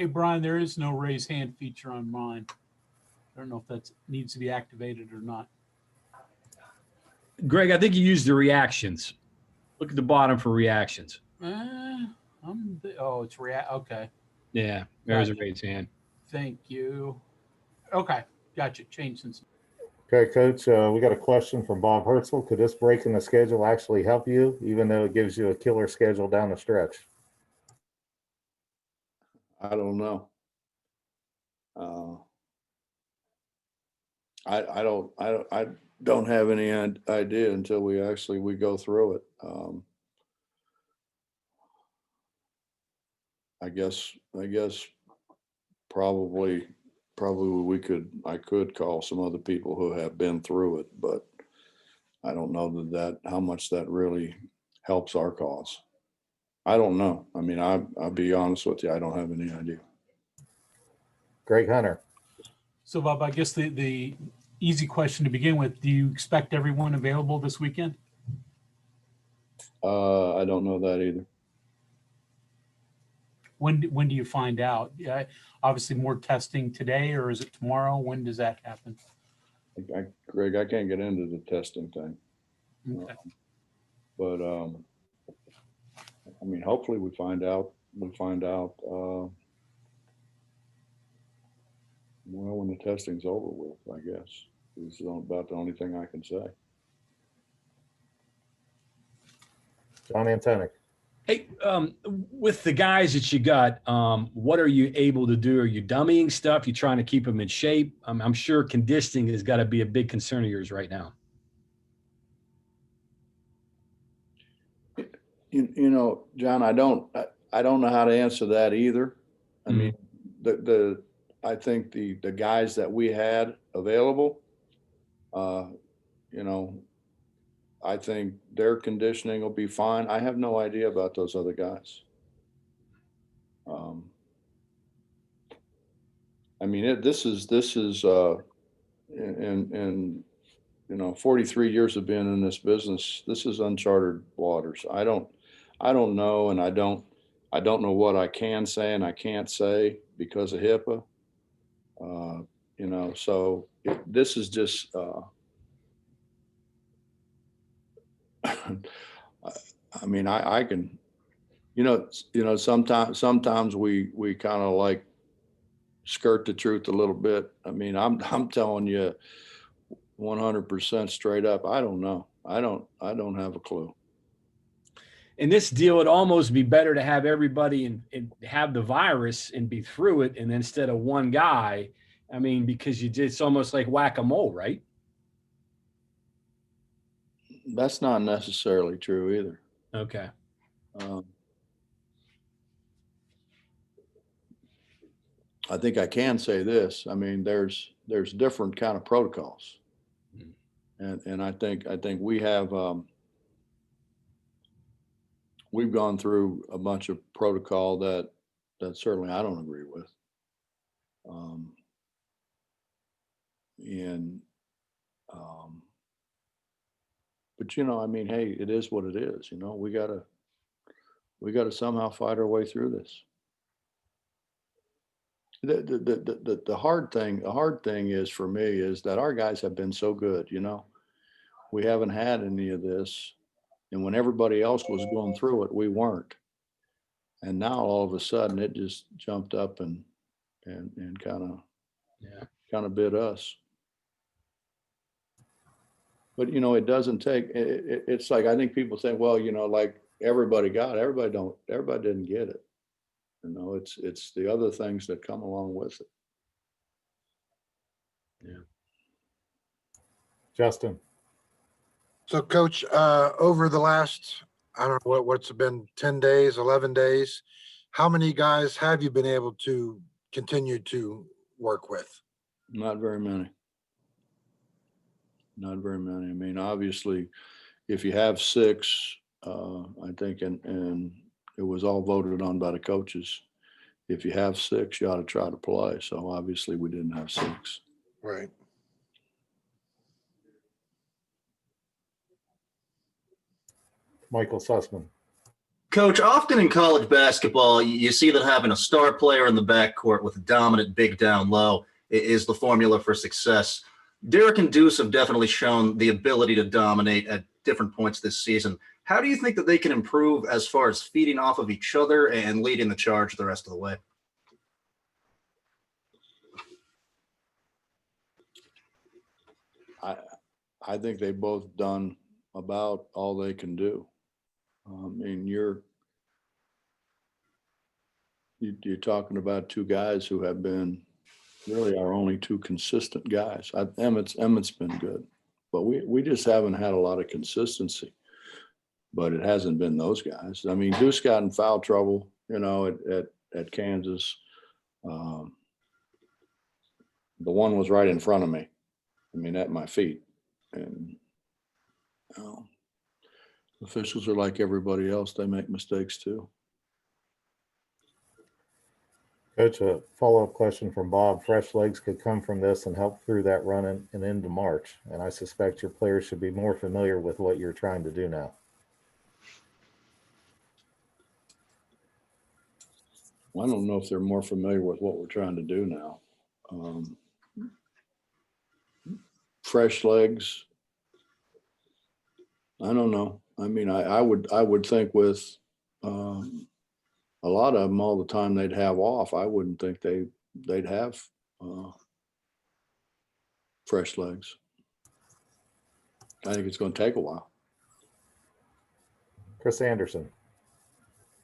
Hey, Brian, there is no raise hand feature on mine. I don't know if that needs to be activated or not. Greg, I think you used the reactions. Look at the bottom for reactions. It's okay. Yeah, there's Gotcha. a raised hand. Thank you. Okay, gotcha. Change since. Okay, Coach, we got a question from Bob Hertzl. Could this break in the schedule actually help you, even though it gives you a killer schedule down the stretch? I don't know. I don't have any idea until we go through it. I guess probably I could call some other people who have been through it, but I don't know how much that really helps our cause. I don't know. I mean, I'll be honest with you. I don't have any idea. Greg Hunter. So, Bob, I guess the easy question to begin with, do you expect everyone available this weekend? I don't know that either. When do you find out? Yeah, obviously more testing today, or is it tomorrow? When does that happen? Greg, I can't get into the testing thing. Okay. But I mean, hopefully we find out. Well, when the testing's over with, I guess. This is about the only thing I can say. John Antonic. Hey, with the guys that you got, what are you able to do? Are you dummying stuff? You trying to keep them in shape? I'm sure conditioning has got to be a big concern of yours right now. You know, John, I don't know how to answer that either. I mean, I think the guys that we had available, you know, I think their conditioning will be fine. I have no idea about those other guys. I mean, this is in you know, 43 years of being in this business, this is uncharted waters. I don't know, and I don't know what I can say and I can't say because of HIPAA. You know, so this is just. I mean, I can, you know, sometimes we kind of like skirt the truth a little bit. I mean, I'm telling you 100% straight up. I don't know. I don't have a clue. In this deal, it'd almost be better to have everybody and have the virus and be through it, and then instead of one guy, I mean, because it's almost like whack-a-mole, right? That's not necessarily true either. Okay. I think I can say this. I mean, there's different kind of protocols, and I think we have we've gone through a bunch of protocol that certainly I don't agree with. But you know, I mean, hey, it is what it is. You know, we gotta somehow fight our way through this. The hard thing is for me is that our guys have been so good. You know, we haven't had any of this, and when everybody else was going through it, we weren't. And now all of a sudden, it just jumped up and kind of bit us. But you know, it doesn't take. It's like I think people think, well, you know, like everybody didn't get it. You know, it's the other things that come along with it. Yeah. Justin. So, Coach, over the last, I don't know what's been 10 days, 11 days, how many guys have you been able to continue to work with? Not very many. Not very many. I mean, obviously, if you have 6, I think, and it was all voted on by the coaches. If you have 6, you ought to try to play. So obviously, we didn't have 6. Right. Michael Sussman. Coach, often in college basketball, you see that having a star player in the backcourt with a dominant big down low is the formula for success. Derek and Deuce have definitely shown the ability to dominate at different points this season. How do you think that they can improve as far as feeding off of each other and leading the charge the rest of the way? I think they've both done about all they can do. I mean, you're talking about two guys who have been really our only two consistent guys. Emmett's been good, but we just haven't had a lot of consistency. But it hasn't been those guys. I mean, Deuce got in foul trouble, at Kansas. The one was right in front of me. I mean, at my feet. And officials are like everybody else. They make mistakes too. Coach, a follow-up question from Bob. Fresh legs could come from this and help through that run and into March. And I suspect your players should be more familiar with what you're trying to do now. I don't know if they're more familiar with what we're trying to do now. Fresh legs. I don't know. I mean, I would think with a lot of them all the time they'd have off. I wouldn't think they'd have fresh legs. I think it's going to take a while. Chris Anderson.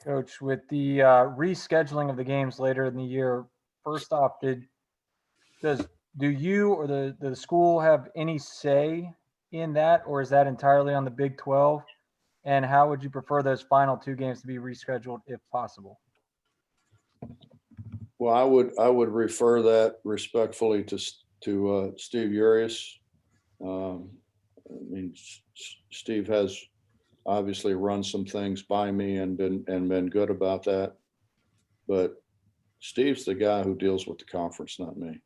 Coach, with the rescheduling of the games later in the year, first off, do you or the school have any say in that, or is that entirely on the Big 12? And how would you prefer those final two games to be rescheduled if possible? Well, I would refer that respectfully to Steve Urias. I mean, Steve has obviously run some things by me and been good about that. But Steve's the guy who deals with the conference, not me.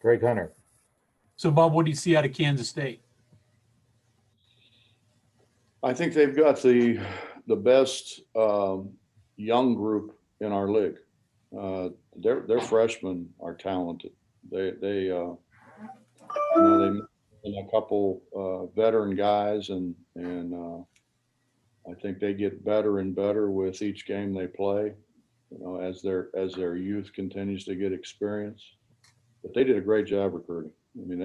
Greg Hunter. So, Bob, what do you see out of Kansas State? I think they've got the best young group in our league. Their freshmen are talented. They mentioned a couple veteran guys, and I think they get better and better with each game they play. As their youth continues to get experience. But they did a great job recruiting. I mean,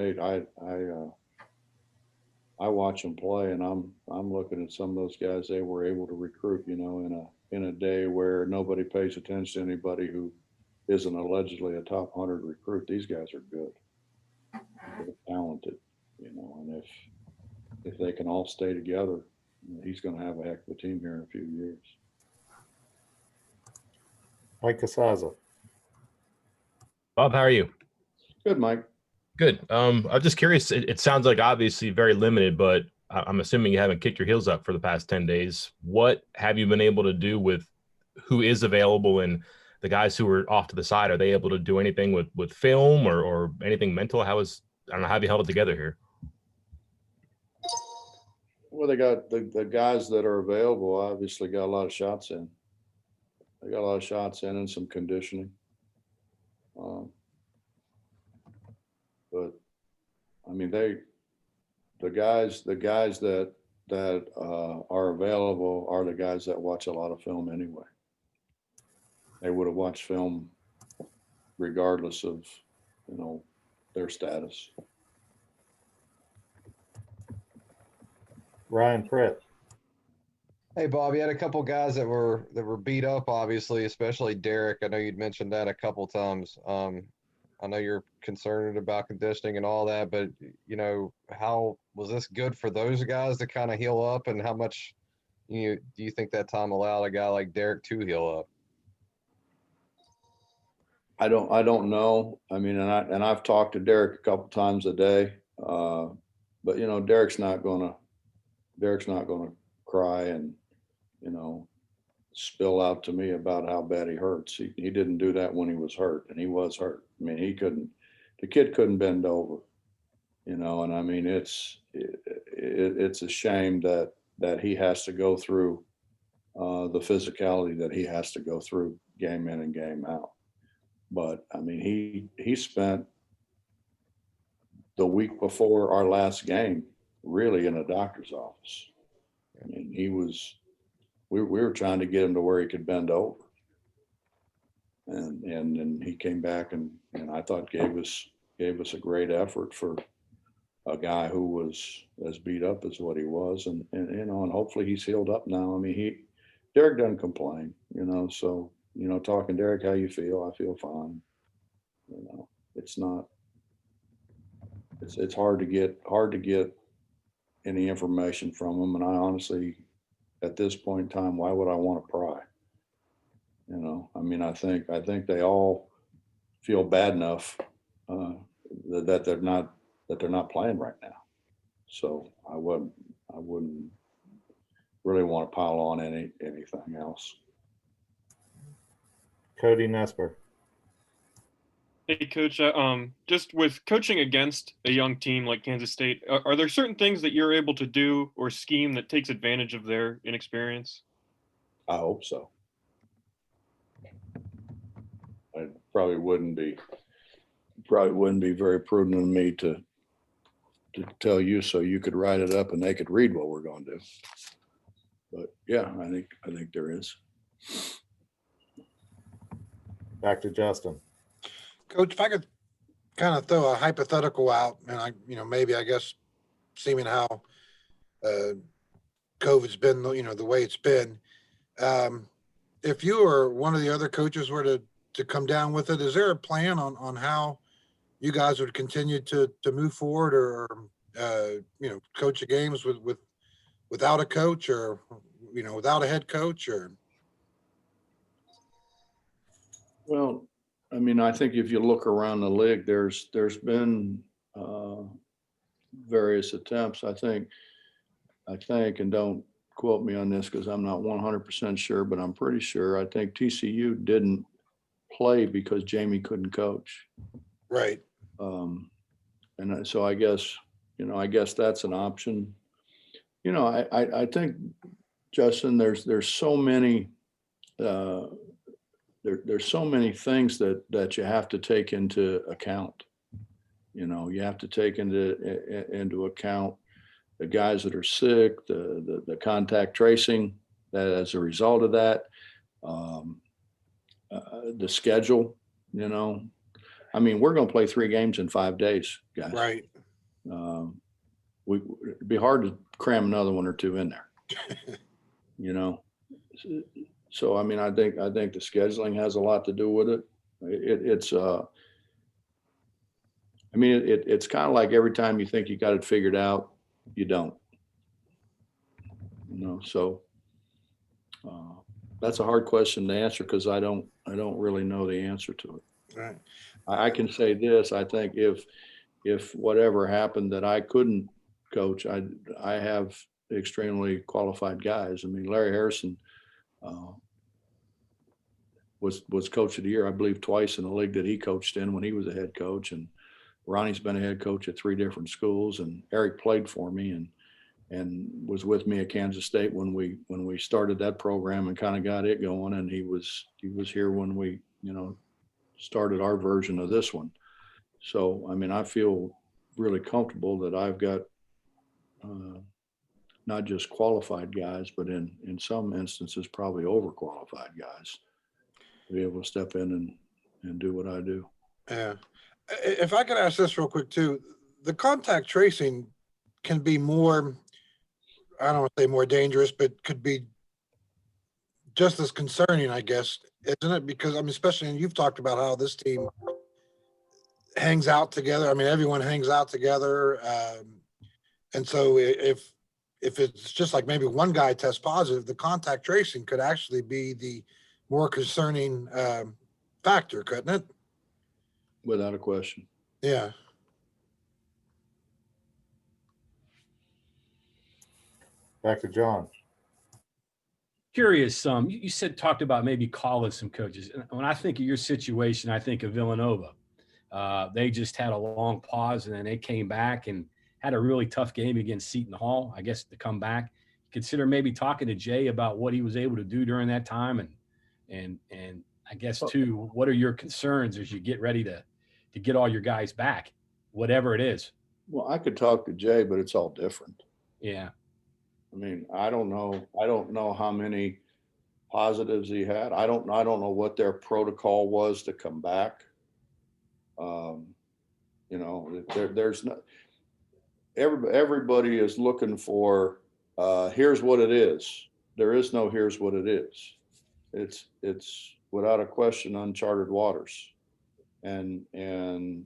I watch them play, and I'm looking at some of those guys they were able to recruit. In a day where nobody pays attention to anybody who isn't allegedly a top 100 recruit. These guys are good. They're talented, and if they can all stay together, he's going to have a heck of a team here in a few years. Mike Casaza. Bob, how are you? Good, Mike. Good. I'm just curious. It sounds like obviously very limited, but I'm assuming you haven't kicked your heels up for the past 10 days. What have you been able to do with who is available and the guys who are off to the side? Are they able to do anything with film or anything mental? I don't know, how have you held it together here? Well, they got the guys that are available obviously got a lot of shots in. They got a lot of shots in and some conditioning. But I mean, the guys that are available are the guys that watch a lot of film anyway. They would have watched film regardless of, their status. Ryan Pritt. Hey, Bob, you had a couple guys that were beat up, obviously, especially Derek. I know you'd mentioned that a couple times. I know you're concerned about conditioning and all that, but how was this good for those guys to kind of heal up, and how much do you think that time allowed a guy like Derek to heal up? I don't know. I mean, and I've talked to Derek a couple times a day, but Derek's not gonna cry and spill out to me about how bad he hurts. He didn't do that when he was hurt, and he was hurt. I mean, the kid couldn't bend over. And I mean, it's a shame that he has to go through the physicality that he has to go through game in and game out. But I mean, he spent the week before our last game really in a doctor's office. I mean, we were trying to get him to where he could bend over. And he came back and I thought gave us a great effort for a guy who was as beat up as what he was. And hopefully he's healed up now. I mean, Derek doesn't complain, so, talking, Derek, how you feel? I feel fine. It's hard to get any information from him. And I honestly, at this point in time, why would I want to pry? I mean, I think they all feel bad enough that they're not playing right now. So I wouldn't really want to pile on anything else. Cody Nesper. Hey, Coach, just with coaching against a young team like Kansas State, are there certain things that you're able to do or scheme that takes advantage of their inexperience? I hope so. I probably wouldn't be very prudent of me to tell you so you could write it up and they could read what we're going to do. But yeah, I think there is. Back to Justin. Coach, if I could kind of throw a hypothetical out, and maybe I guess seeming how COVID's been, the way it's been, if you or one of the other coaches were to come down with it, is there a plan on how you guys would continue to move forward or coach the games without a coach or, without a head coach or? Well, I mean, I think if you look around the league, there's been various attempts. I think, and don't quote me on this because I'm not 100% sure, but I'm pretty sure. I think TCU didn't play because Jamie couldn't coach. Right. And so I guess that's an option. I think, Justin, there's so many. There's so many things that you have to take into account. You have to take into account the guys that are sick, the contact tracing that as a result of that, the schedule. I mean, we're going to play 3 games in 5 days, guys. Right. It'd be hard to cram another 1 or 2 in there. So, I mean, I think the scheduling has a lot to do with it. It's kind of like every time you think you got it figured out, you don't. So that's a hard question to answer because I don't really know the answer to it. Right. I can say this: I think if whatever happened that I couldn't coach, I have extremely qualified guys. I mean, Larry Harrison. Was coach of the year, I believe, twice in the league that he coached in when he was a head coach. And Ronnie's been a head coach at 3 different schools. And Eric played for me and was with me at Kansas State when we started that program and kind of got it going. And he was here when we, started our version of this one. So, I mean, I feel really comfortable that I've got not just qualified guys, but in some instances, probably overqualified guys to be able to step in and do what I do. Yeah. If I could ask this real quick too, the contact tracing can be more, I don't want to say more dangerous, but could be just as concerning, I guess, isn't it? Because I mean, especially, and you've talked about how this team hangs out together. I mean, everyone hangs out together. And so if it's just like maybe one guy tests positive, the contact tracing could actually be the more concerning factor, couldn't it? Without a question. Yeah. Back to John. Curious, you talked about maybe calling some coaches. And when I think of your situation, I think of Villanova. They just had a long pause, and then they came back and had a really tough game against Seton Hall, I guess, to come back. Consider maybe talking to Jay about what he was able to do during that time, and I guess too, what are your concerns as you get ready to get all your guys back, whatever it is? Well, I could talk to Jay, but it's all different. Yeah. I mean, I don't know how many positives he had. I don't know what their protocol was to come back. You know, there's no, everybody is looking for, here's what it is. There is no, here's what it is. It's without a question, uncharted waters. And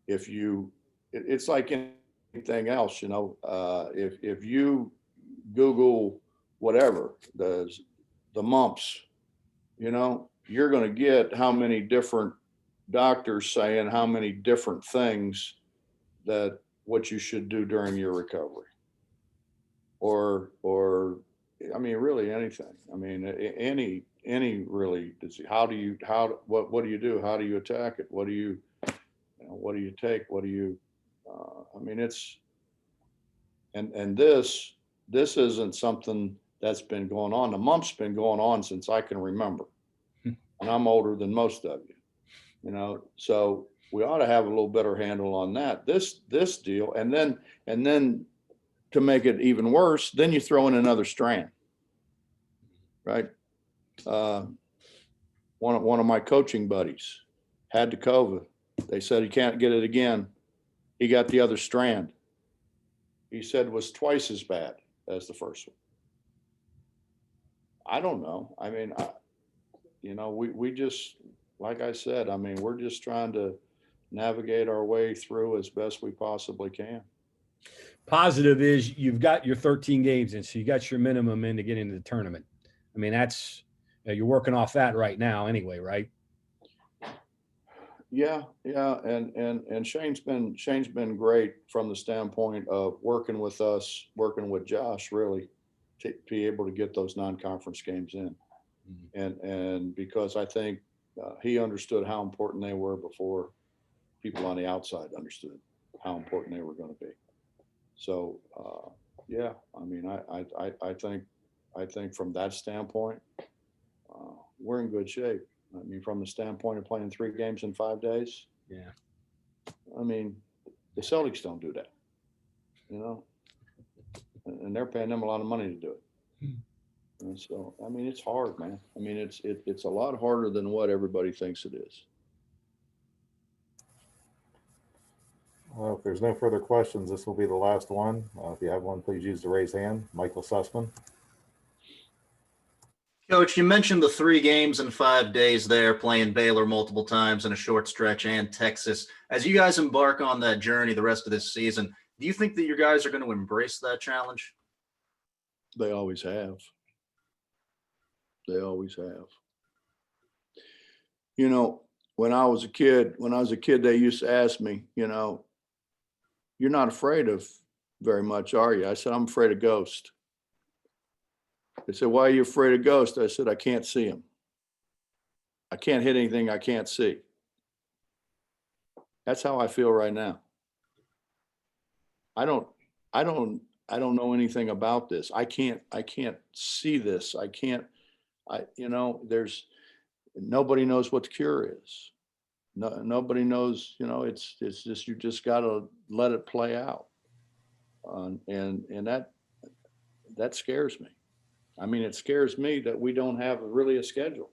if you, it's like anything else, you know, if you Google whatever, the mumps, you know, you're going to get how many different doctors saying how many different things that what you should do during your recovery. Or I mean, really anything. I mean, any really disease. What do you do? How do you attack it? What do you know, what do you take? What do you, I mean, it's, and this isn't something that's been going on. The mump's been going on since I can remember. And I'm older than most of you, you know, so we ought to have a little better handle on that. This deal, and then to make it even worse, then you throw in another strand, right? One of my coaching buddies had the COVID. They said he can't get it again. He got the other strand. He said was twice as bad as the first one. I don't know. I mean, you know, we just, like I said, I mean, we're just trying to navigate our way through as best we possibly can. Positive is you've got your 13 games in, so you got your minimum in to get into the tournament. I mean, that's, you're working off that right now anyway, right? Yeah. And Shane's been great from the standpoint of working with us, working with Josh, really, to be able to get those non-conference games in. And because I think he understood how important they were before people on the outside understood how important they were going to be. So yeah, I mean, I think from that standpoint, we're in good shape. I mean, from the standpoint of playing 3 games in 5 days. Yeah. I mean, the Celtics don't do that, you know, and they're paying them a lot of money to do it. And so, I mean, it's hard, man. I mean, it's a lot harder than what everybody thinks it is. Well, if there's no further questions, this will be the last one. If you have one, please use the raise hand. Michael Sussman. Coach, you mentioned the 3 games in 5 days there, playing Baylor multiple times in a short stretch and Texas. As you guys embark on that journey the rest of this season, do you think that your guys are going to embrace that challenge? They always have. They always have. You know, when I was a kid, they used to ask me, you know, you're not afraid of very much, are you? I said, I'm afraid of ghosts. They said, why are you afraid of ghosts? I said, I can't see them. I can't hit anything I can't see. That's how I feel right now. I don't know anything about this. I can't see this. You know, nobody knows what the cure is. No, nobody knows, you know, it's just, you just got to let it play out. And that scares me. I mean, it scares me that we don't have really a schedule.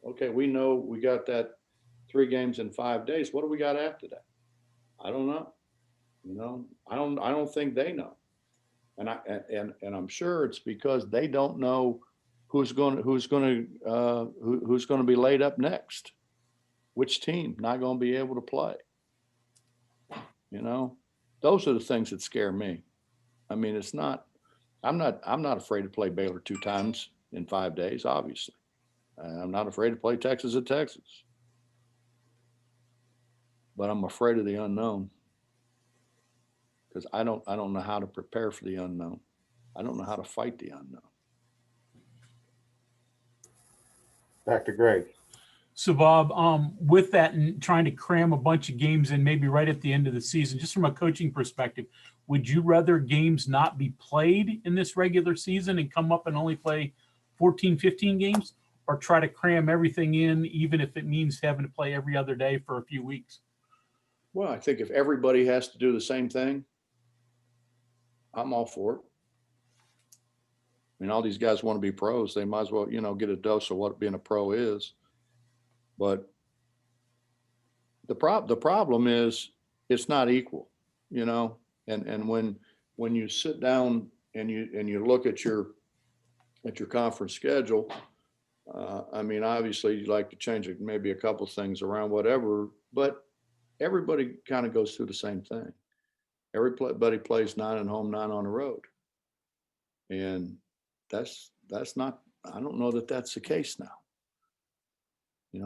Okay, we know we got that 3 games in 5 days. What do we got after that? I don't know. You know, I don't think they know. And I'm sure it's because they don't know who's going to be laid up next. Which team not going to be able to play? You know, those are the things that scare me. I mean, it's not. I'm not afraid to play Baylor 2 times in 5 days, obviously. I'm not afraid to play Texas at Texas. But I'm afraid of the unknown. Because I don't know how to prepare for the unknown. I don't know how to fight the unknown. Back to Greg. So Bob, with that and trying to cram a bunch of games in maybe right at the end of the season, just from a coaching perspective, would you rather games not be played in this regular season and come up and only play 14, 15 games, or try to cram everything in, even if it means having to play every other day for a few weeks? Well, I think if everybody has to do the same thing, I'm all for it. I mean, all these guys want to be pros. They might as well, get a dose of what being a pro is. But the problem is it's not equal, and when you sit down and you look at your conference schedule, I mean, obviously you'd like to change it, maybe a couple things around, whatever, but everybody kind of goes through the same thing. Everybody plays 9 at home, 9 on the road. And that's not, I don't know that that's the case now.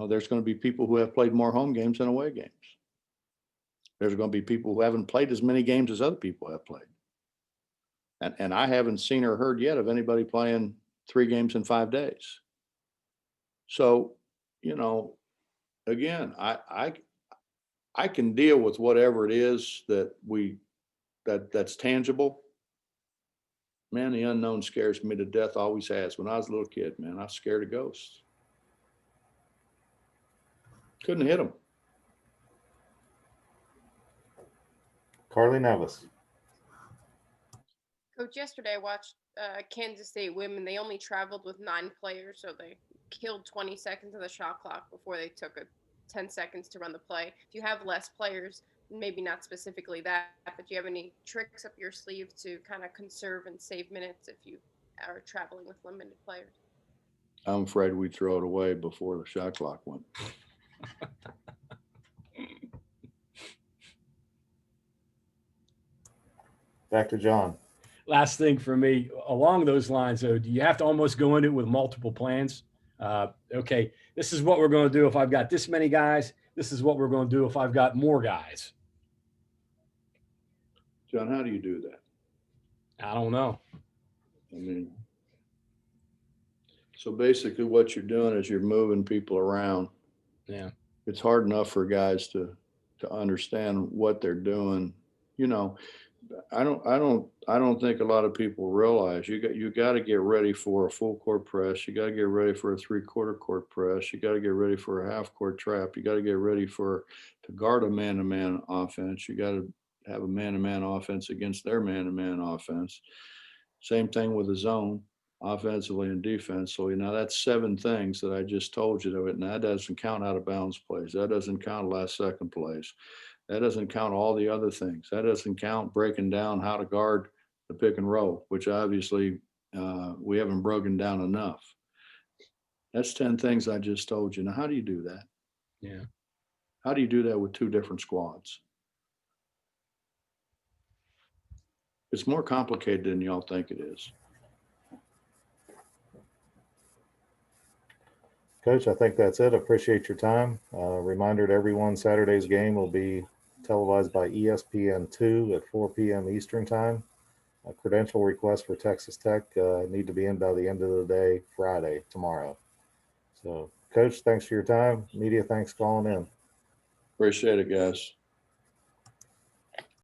There's going to be people who have played more home games than away games. There's going to be people who haven't played as many games as other people have played. And I haven't seen or heard yet of anybody playing 3 games in 5 days. So, again, I can deal with whatever it is that's tangible. Man, the unknown scares me to death, always has. When I was a little kid, man, I was scared of ghosts. Couldn't hit them. Carly Nevis. Coach, yesterday I watched Kansas State women. They only traveled with 9 players, so they killed 20 seconds of the shot clock before they took 10 seconds to run the play. If you have less players, maybe not specifically that, but do you have any tricks up your sleeve to kind of conserve and save minutes if you are traveling with limited players? I'm afraid we'd throw it away before the shot clock went. Back to John. Last thing for me along those lines, though, do you have to almost go into it with multiple plans? Okay, this is what we're going to do if I've got this many guys. This is what we're going to do if I've got more guys. John, how do you do that? I don't know. I mean, so basically what you're doing is you're moving people around. Yeah. It's hard enough for guys to understand what they're doing. I don't think a lot of people realize you got to get ready for a full court press. You got to get ready for a 3/4 court press. You got to get ready for a half court trap. You got to get ready to guard a man-to-man offense. You got to have a man-to-man offense against their man-to-man offense. Same thing with the zone, offensively and defensively. Now that's 7 things that I just told you. And that doesn't count out of bounds plays. That doesn't count last second plays. That doesn't count all the other things. That doesn't count breaking down how to guard the pick and roll, which obviously we haven't broken down enough. That's 10 things I just told you. Now, how do you do that? Yeah. How do you do that with 2 different squads? It's more complicated than y'all think it is. Coach, I think that's it. Appreciate your time. Reminder to everyone, Saturday's game will be televised by ESPN2 at 4 p.m. Eastern time. A credential request for Texas Tech need to be in by the end of the day, Friday, tomorrow. So, Coach, thanks for your time. Media, thanks for calling in. Appreciate it, guys.